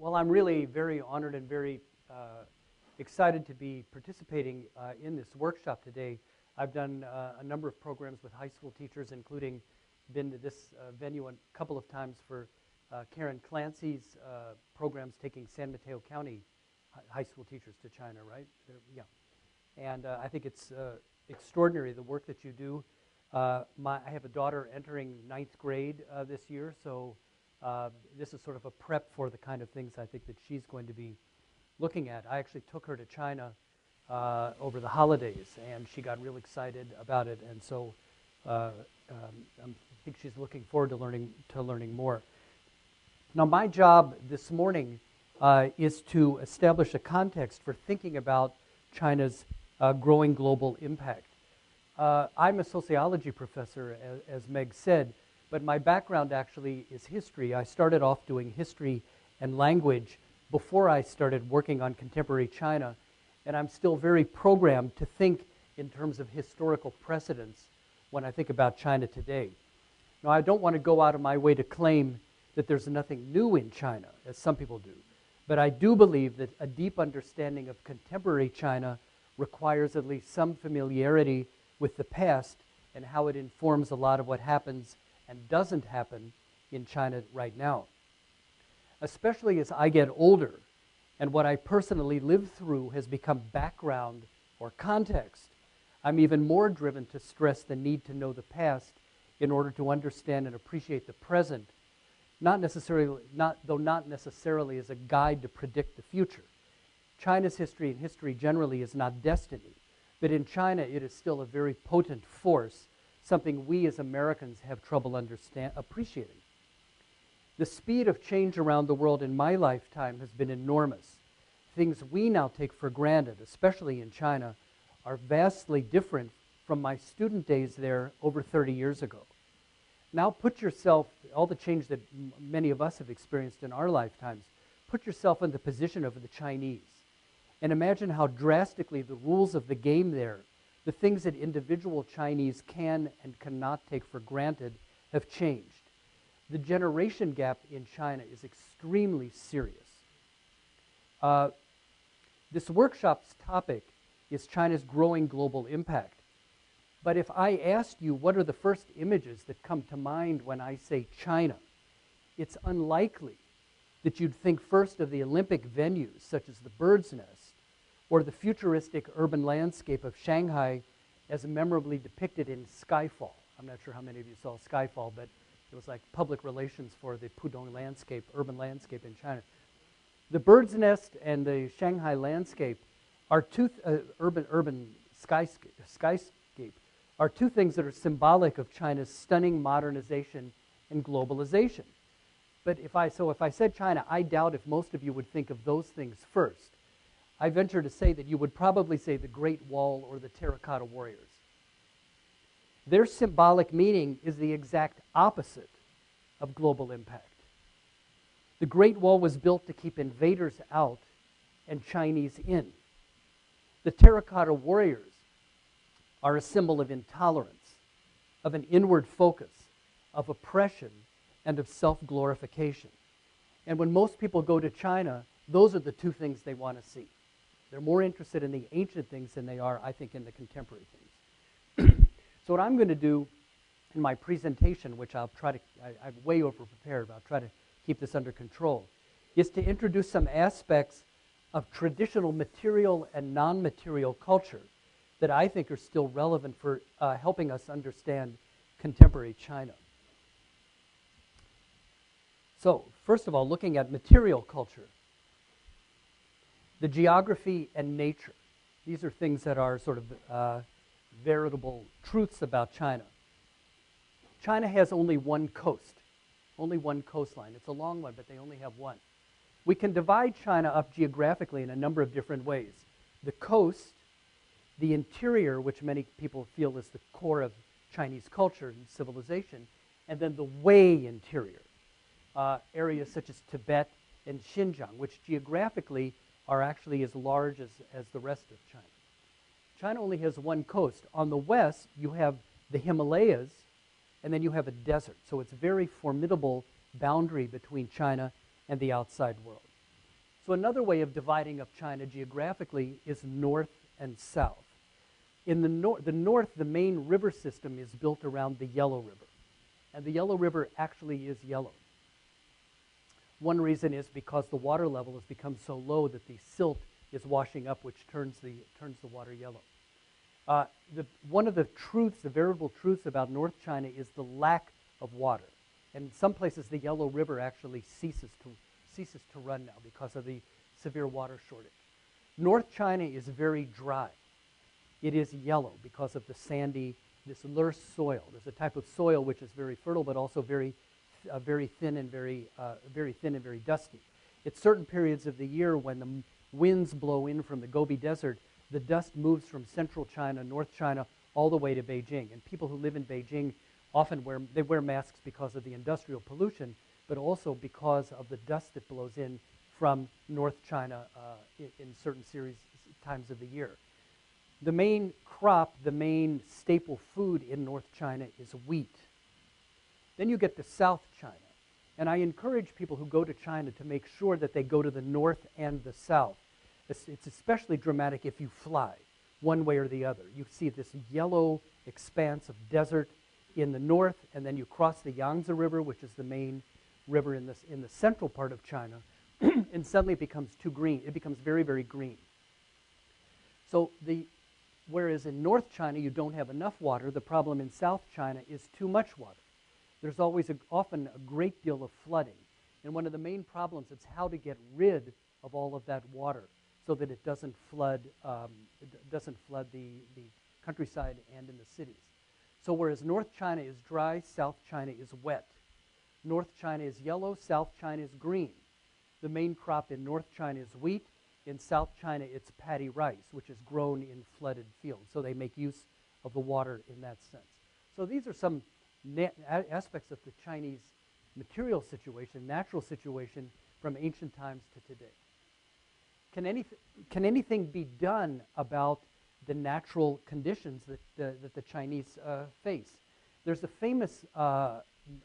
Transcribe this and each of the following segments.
Well, I'm really very honored and very excited to be participating in this workshop today. I've done a number of programs with high school teachers, including been to this venue a couple of times for Karen Clancy's programs taking San Mateo County high school teachers to China, right? Yeah. And I think it's extraordinary, the work that you do. I have a daughter entering 9th grade this year, so this is sort of a prep for the kind of things I think that she's going to be looking at. I actually took her to China over the holidays, and she got real excited about it, and so I think she's looking forward to learning more. Now, my job this morning is to establish a context for thinking about China's growing global impact. I'm a sociology professor, as Meg said, but my background actually is history. I started off doing history and language before I started working on contemporary China, and I'm still very programmed to think in terms of historical precedents when I think about China today. Now, I don't want to go out of my way to claim that there's nothing new in China, as some people do, but I do believe that a deep understanding of contemporary China requires at least some familiarity with the past and how it informs a lot of what happens and doesn't happen in China right now. Especially as I get older and what I personally lived through has become background or context, I'm even more driven to stress the need to know the past in order to understand and appreciate the present, though not necessarily as a guide to predict the future. China's history and history generally is not destiny, but in China it is still a very potent force, something we as Americans have trouble appreciating. The speed of change around the world in my lifetime has been enormous. Things we now take for granted, especially in China, are vastly different from my student days there over 30 years ago. Now put yourself, all the change that many of us have experienced in our lifetimes, put yourself in the position of the Chinese and imagine how drastically the rules of the game there, the things that individual Chinese can and cannot take for granted, have changed. The generation gap in China is extremely serious. This workshop's topic is China's growing global impact. But if I asked you what are the first images that come to mind when I say China, it's unlikely that you'd think first of the Olympic venues, such as the Bird's Nest, or the futuristic urban landscape of Shanghai as memorably depicted in Skyfall. I'm not sure how many of you saw Skyfall, but it was like public relations for the Pudong landscape, urban landscape in China. The Bird's Nest and the Shanghai landscape are urban skyscape are two things that are symbolic of China's stunning modernization and globalization. But if I said China, I doubt if most of you would think of those things first. I venture to say that you would probably say the Great Wall or the Terracotta Warriors. Their symbolic meaning is the exact opposite of global impact. The Great Wall was built to keep invaders out and Chinese in. The Terracotta Warriors are a symbol of intolerance, of an inward focus, of oppression, and of self-glorification. And when most people go to China, those are the two things they want to see. They're more interested in the ancient things than they are, I think, in the contemporary things. So what I'm going to do in my presentation, which I'm way over-prepared, but I'll try to keep this under control, is to introduce some aspects of traditional material and non-material culture that I think are still relevant for helping us understand contemporary China. So, first of all, looking at material culture, the geography and nature. These are things that are sort of veritable truths about China. China has only one coast, only one coastline. It's a long one, but they only have one. We can divide China up geographically in a number of different ways. The coast, the interior, which many people feel is the core of Chinese culture and civilization, and then the way interior, areas such as Tibet and Xinjiang, which geographically are actually as large as the rest of China. China only has one coast. On the west, you have the Himalayas, and then you have a desert. So it's a very formidable boundary between China and the outside world. So another way of dividing up China geographically is north and south. In the north, the main river system is built around the Yellow River. And the Yellow River actually is yellow. One reason is because the water level has become so low that the silt is washing up, which turns the water yellow. One of the truths, the variable truths about North China is the lack of water. And in some places, the Yellow River actually ceases to run now because of the severe water shortage. North China is very dry. It is yellow because of the sandy, this loess soil. There's a type of soil which is very fertile, but also very thin and very dusty. At certain periods of the year, when the winds blow in from the Gobi Desert, the dust moves from central China, North China, all the way to Beijing. And people who live in Beijing often wear masks because of the industrial pollution, but also because of the dust that blows in from North China in certain times of the year. The main crop, the main staple food in North China is wheat. Then you get to South China. And I encourage people who go to China to make sure that they go to the north and the south. It's especially dramatic if you fly one way or the other. You see this yellow expanse of desert in the north, and then you cross the Yangtze River, which is the main river in the central part of China, and suddenly it becomes too green. It becomes very, very green. So whereas in North China you don't have enough water, the problem in South China is too much water. There's always often a great deal of flooding. And one of the main problems is how to get rid of all of that water so that it doesn't flood the countryside and in the cities. So whereas North China is dry, South China is wet. North China is yellow, South China is green. The main crop in North China is wheat. In South China, it's paddy rice, which is grown in flooded fields. So they make use of the water in that sense. So these are some aspects of the Chinese material situation, natural situation from ancient times to today. Can anything be done about the natural conditions that the Chinese face? There's a famous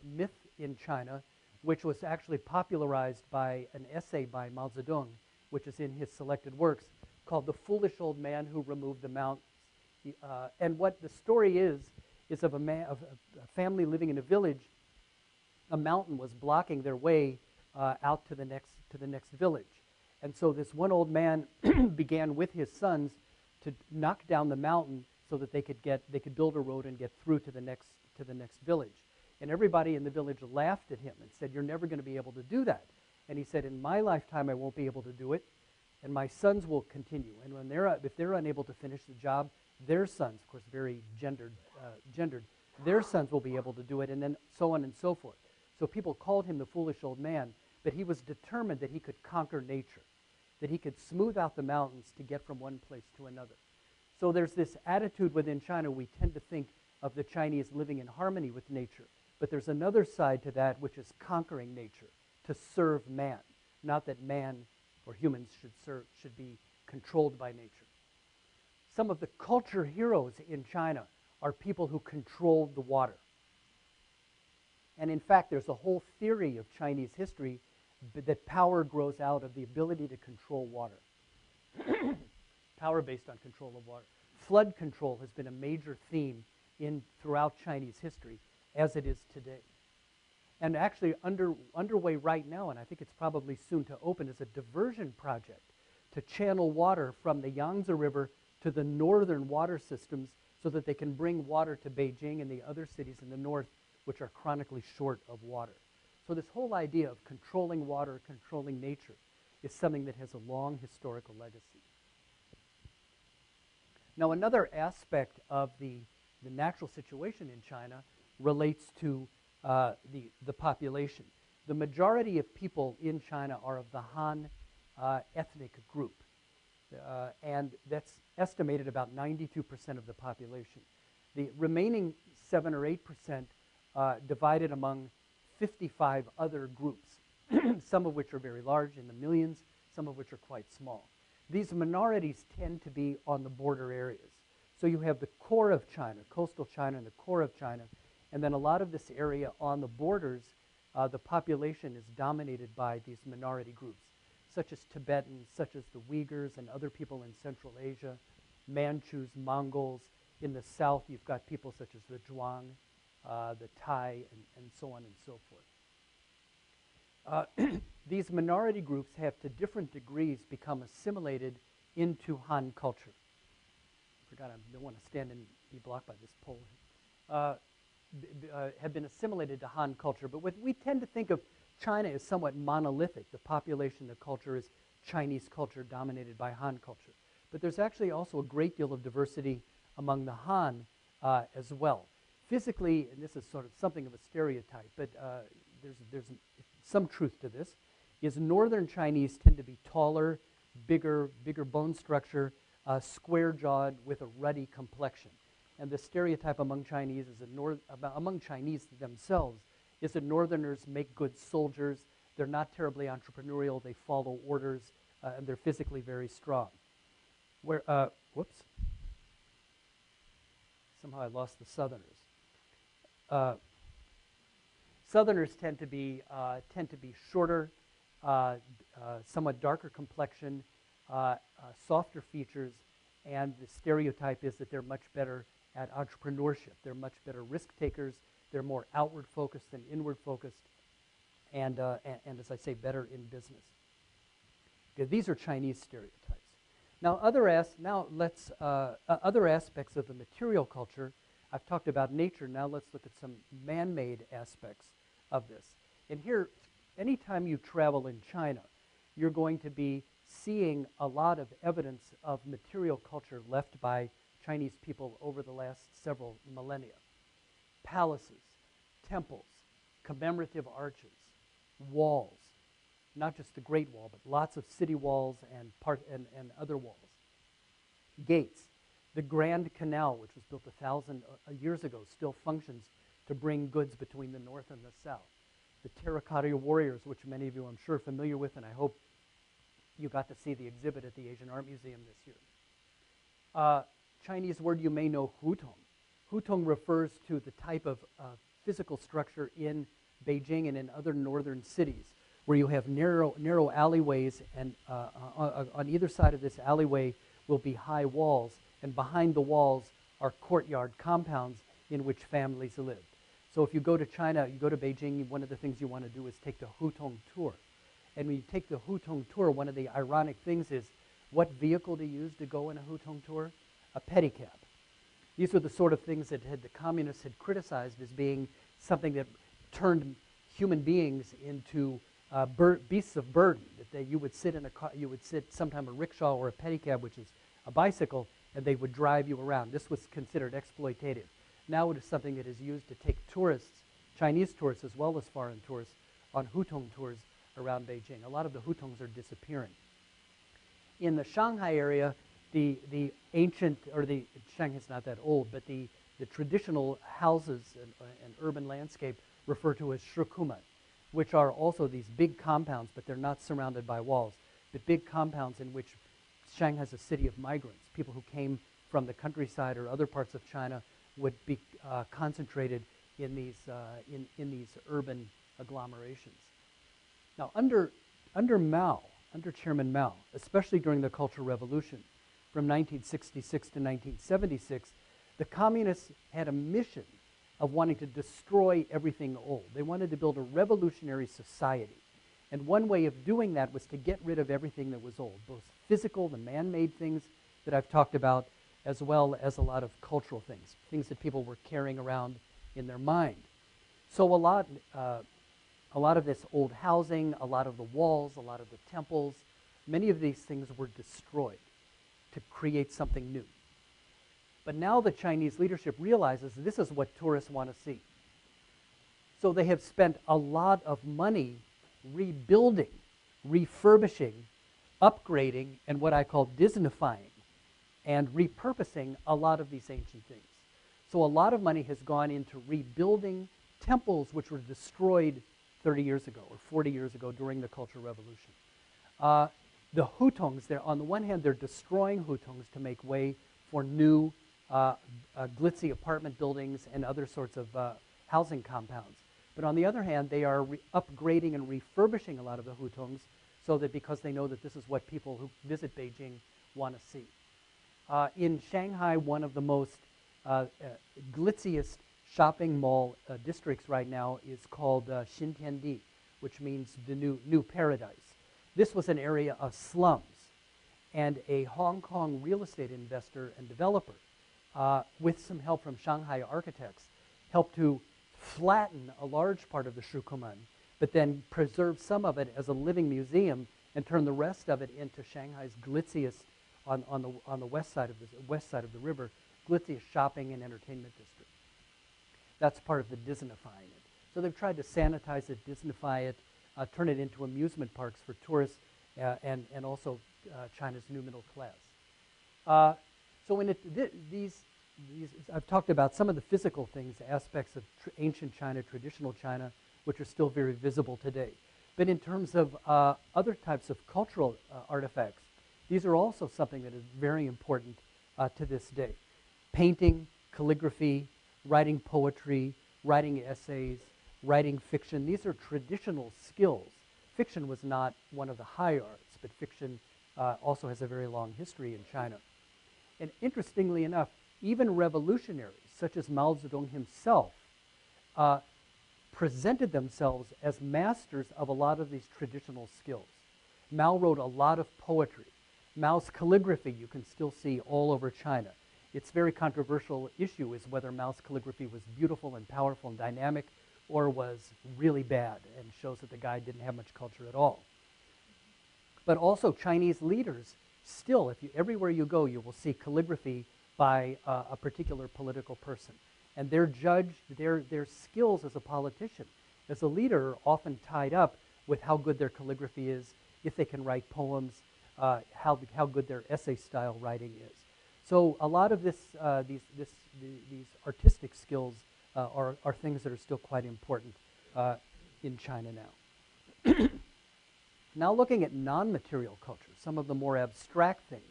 myth in China, which was actually popularized by an essay by Mao Zedong, which is in his selected works, called The Foolish Old Man Who Removed the Mountains. And what the story is of a family living in a village. A mountain was blocking their way out to the next village. And so this one old man began with his sons to knock down the mountain so that they could build a road and get through to the next village. And everybody in the village laughed at him and said, "You're never going to be able to do that." And he said, "In my lifetime, I won't be able to do it, and my sons will continue. And if they're unable to finish the job, their sons," of course, very gendered, "their sons will be able to do it," and then so on and so forth. So people called him the foolish old man, but he was determined that he could conquer nature, that he could smooth out the mountains to get from one place to another. So there's this attitude within China. We tend to think of the Chinese living in harmony with nature, but there's another side to that, which is conquering nature to serve man, not that man or humans should be controlled by nature. Some of the culture heroes in China are people who controlled the water. And in fact, there's a whole theory of Chinese history that power grows out of the ability to control water. Power based on control of water. Flood control has been a major theme throughout Chinese history, as it is today. And actually underway right now, and I think it's probably soon to open, is a diversion project to channel water from the Yangtze River to the northern water systems so that they can bring water to Beijing and the other cities in the north which are chronically short of water. So this whole idea of controlling water, controlling nature, is something that has a long historical legacy. Now another aspect of the natural situation in China relates to the population. The majority of people in China are of the Han ethnic group, and that's estimated about 92% of the population. The remaining 7 or 8% divided among 55 other groups, some of which are very large, in the millions, some of which are quite small. These minorities tend to be on the border areas. So you have the core of China, coastal China and the core of China, and then a lot of this area on the borders, the population is dominated by these minority groups. such as Tibetans, such as the Uyghurs and other people in Central Asia, Manchus, Mongols. In the south, you've got people such as the Zhuang, the Thai, and so on and so forth. These minority groups have to different degrees become assimilated into Han culture. I forgot, I don't want to stand and be blocked by this pole. Have been assimilated to Han culture, but we tend to think of China as somewhat monolithic. The population, the culture is Chinese culture dominated by Han culture. But there's actually also a great deal of diversity among the Han as well. Physically, and this is sort of something of a stereotype, but there's some truth to this, is northern Chinese tend to be taller, bigger bone structure, square-jawed with a ruddy complexion. And the stereotype among Chinese among Chinese themselves is that Northerners make good soldiers. They're not terribly entrepreneurial. They follow orders, and they're physically very strong. Whoops. Somehow I lost the Southerners. Southerners tend to be shorter, somewhat darker complexion, softer features, and the stereotype is that they're much better at entrepreneurship. They're much better risk takers. They're more outward focused than inward focused, and as I say, better in business. Okay, these are Chinese stereotypes. Now, other aspects of the material culture. I've talked about nature. Now let's look at some man-made aspects of this. And here, anytime you travel in China, you're going to be seeing a lot of evidence of material culture left by Chinese people over the last several millennia. Palaces, temples, commemorative arches, walls, not just the Great Wall, but lots of city walls and other walls. Gates. The Grand Canal, which was built 1,000 years ago, still functions to bring goods between the north and the south. The terracotta warriors, which many of you I'm sure are familiar with, and I hope you got to see the exhibit at the Asian Art Museum this year. Chinese word you may know, hutong. Hutong refers to the type of physical structure in Beijing and in other northern cities, where you have narrow alleyways, and on either side of this alleyway will be high walls, and behind the walls are courtyard compounds in which families live. So if you go to China, you go to Beijing, one of the things you want to do is take the Hutong tour. And when you take the Hutong tour, one of the ironic things is what vehicle to use to go in a Hutong tour? A pedicab. These are the sort of things that the communists had criticized as being something that turned human beings into beasts of burden. That you would sit in a car, you would sit sometime a rickshaw or a pedicab, which is a bicycle, and they would drive you around. This was considered exploitative. Now it is something that is used to take tourists, Chinese tourists as well as foreign tourists, on Hutong tours around Beijing. A lot of the Hutongs are disappearing. In the Shanghai area, the ancient, or the Shanghai's not that old, but the traditional houses and urban landscape refer to as shikumen, which are also these big compounds, but they're not surrounded by walls, but big compounds in which Shanghai's a city of migrants. People who came from the countryside or other parts of China would be concentrated in these urban agglomerations. Now, under Chairman Mao, especially during the Cultural Revolution, from 1966 to 1976, the communists had a mission of wanting to destroy everything old. They wanted to build a revolutionary society. And one way of doing that was to get rid of everything that was old, both physical, the man-made things that I've talked about, as well as a lot of cultural things that people were carrying around in their mind. So a lot of this old housing, a lot of the walls, a lot of the temples, many of these things were destroyed to create something new. But now the Chinese leadership realizes this is what tourists want to see. So they have spent a lot of money rebuilding, refurbishing, upgrading, and what I call Disneyfying, and repurposing a lot of these ancient things. So a lot of money has gone into rebuilding temples which were destroyed 30 years ago or 40 years ago during the Cultural Revolution. The Hutongs, on the one hand, they're destroying Hutongs to make way for new glitzy apartment buildings and other sorts of housing compounds. But on the other hand, they are upgrading and refurbishing a lot of the Hutongs so that because they know that this is what people who visit Beijing want to see. In Shanghai, one of the most glitziest shopping mall districts right now is called Xintiandi, which means the new paradise. This was an area of slums, and a Hong Kong real estate investor and developer, with some help from Shanghai architects, helped to flatten a large part of the Shukuman, but then preserve some of it as a living museum and turn the rest of it into Shanghai's glitziest, on the west side of the river, glitziest shopping and entertainment district. That's part of the Disneyfying it. So they've tried to sanitize it, Disneyfy it, turn it into amusement parks for tourists, and also China's new middle class. So in these, I've talked about some of the physical things, aspects of ancient China, traditional China, which are still very visible today. But in terms of other types of cultural artifacts, these are also something that is very important to this day. Painting, calligraphy, writing poetry, writing essays, writing fiction. These are traditional skills. Fiction was not one of the high arts, but fiction also has a very long history in China. And interestingly enough, even revolutionaries, such as Mao Zedong himself, presented themselves as masters of a lot of these traditional skills. Mao wrote a lot of poetry. Mao's calligraphy you can still see all over China. Its very controversial issue is whether Mao's calligraphy was beautiful and powerful and dynamic or was really bad, and shows that the guy didn't have much culture at all. But also Chinese leaders still, everywhere you go, you will see calligraphy by a particular political person. And they're judged, their skills as a politician, as a leader, are often tied up with how good their calligraphy is, if they can write poems, how good their essay style writing is. So a lot of these artistic skills are things that are still quite important in China now. Now looking at non-material culture, some of the more abstract things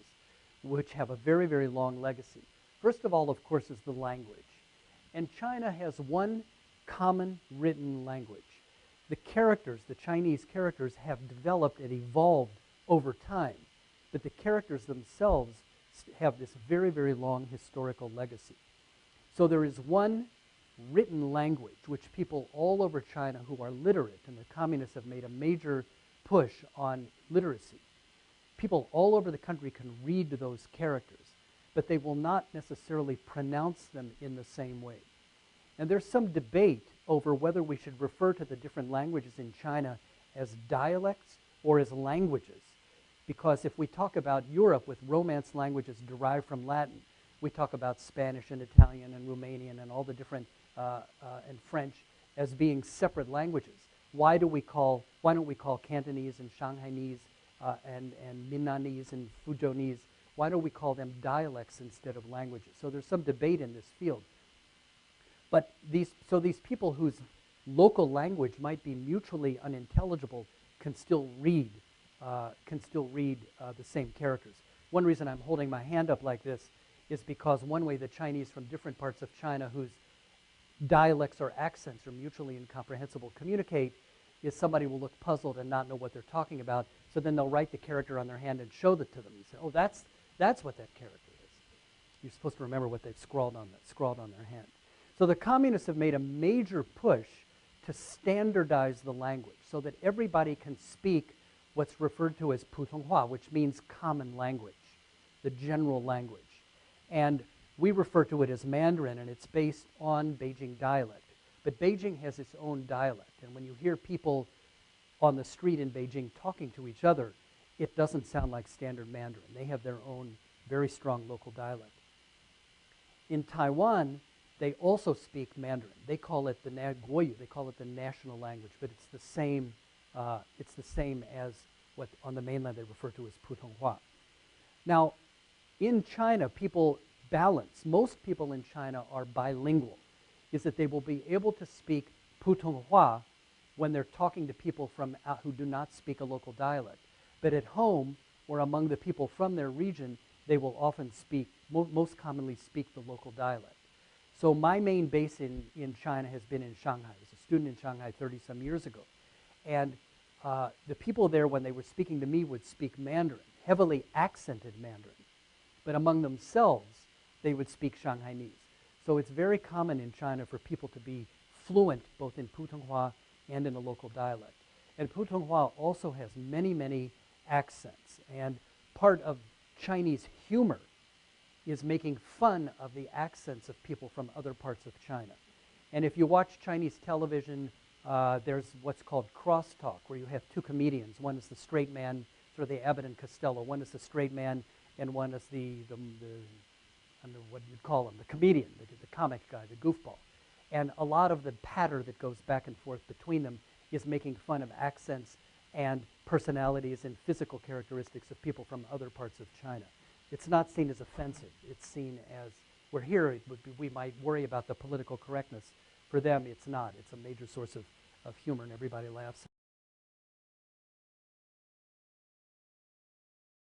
which have a very, very long legacy. First of all, of course, is the language. And China has one common written language. The characters, the Chinese characters, have developed and evolved over time, but the characters themselves have this very, very long historical legacy. So there is one written language which people all over China who are literate, and the communists have made a major push on literacy. People all over the country can read those characters, but they will not necessarily pronounce them in the same way. And there's some debate over whether we should refer to the different languages in China as dialects or as languages. Because if we talk about Europe with Romance languages derived from Latin, we talk about Spanish and Italian and Romanian and all the different, and French as being separate languages. Why don't we call Cantonese and Shanghainese and Minnanese and Fujianese, why don't we call them dialects instead of languages? So there's some debate in this field. But these people whose local language might be mutually unintelligible can still read the same characters. One reason I'm holding my hand up like this is because one way the Chinese from different parts of China whose dialects or accents are mutually incomprehensible communicate is somebody will look puzzled and not know what they're talking about, so then they'll write the character on their hand and show it to them. You say, oh, that's what that character is. You're supposed to remember what they've scrawled on their hand. So the communists have made a major push to standardize the language so that everybody can speak what's referred to as Putonghua, which means common language, the general language. And we refer to it as Mandarin, and it's based on Beijing dialect. But Beijing has its own dialect, and when you hear people on the street in Beijing talking to each other, it doesn't sound like standard Mandarin. They have their own very strong local dialect. In Taiwan, they also speak Mandarin. They call it the Guoyu. They call it the national language, but it's the same as what on the mainland they refer to as Putonghua. Now, in China, people balance. Most people in China are bilingual, is that they will be able to speak Putonghua when they're talking to people from who do not speak a local dialect. But at home, or among the people from their region, they will often speak, most commonly speak the local dialect. So my main base in China has been in Shanghai. I was a student in Shanghai 30-some years ago. And the people there, when they were speaking to me, would speak Mandarin, heavily accented Mandarin. But among themselves, they would speak Shanghainese. So it's very common in China for people to be fluent both in Putonghua and in a local dialect. And Putonghua also has many, many accents. And part of Chinese humor is making fun of the accents of people from other parts of China. And if you watch Chinese television, there's what's called crosstalk, where you have two comedians. One is the straight man, sort of the Abbott and Costello. One is the straight man, and one is the I don't know what you'd call him, the comedian, the comic guy, the goofball. And a lot of the patter that goes back and forth between them is making fun of accents and personalities and physical characteristics of people from other parts of China. It's not seen as offensive. It's seen as, where here it would be, we might worry about the political correctness. For them, it's not. It's a major source of humor, and everybody laughs.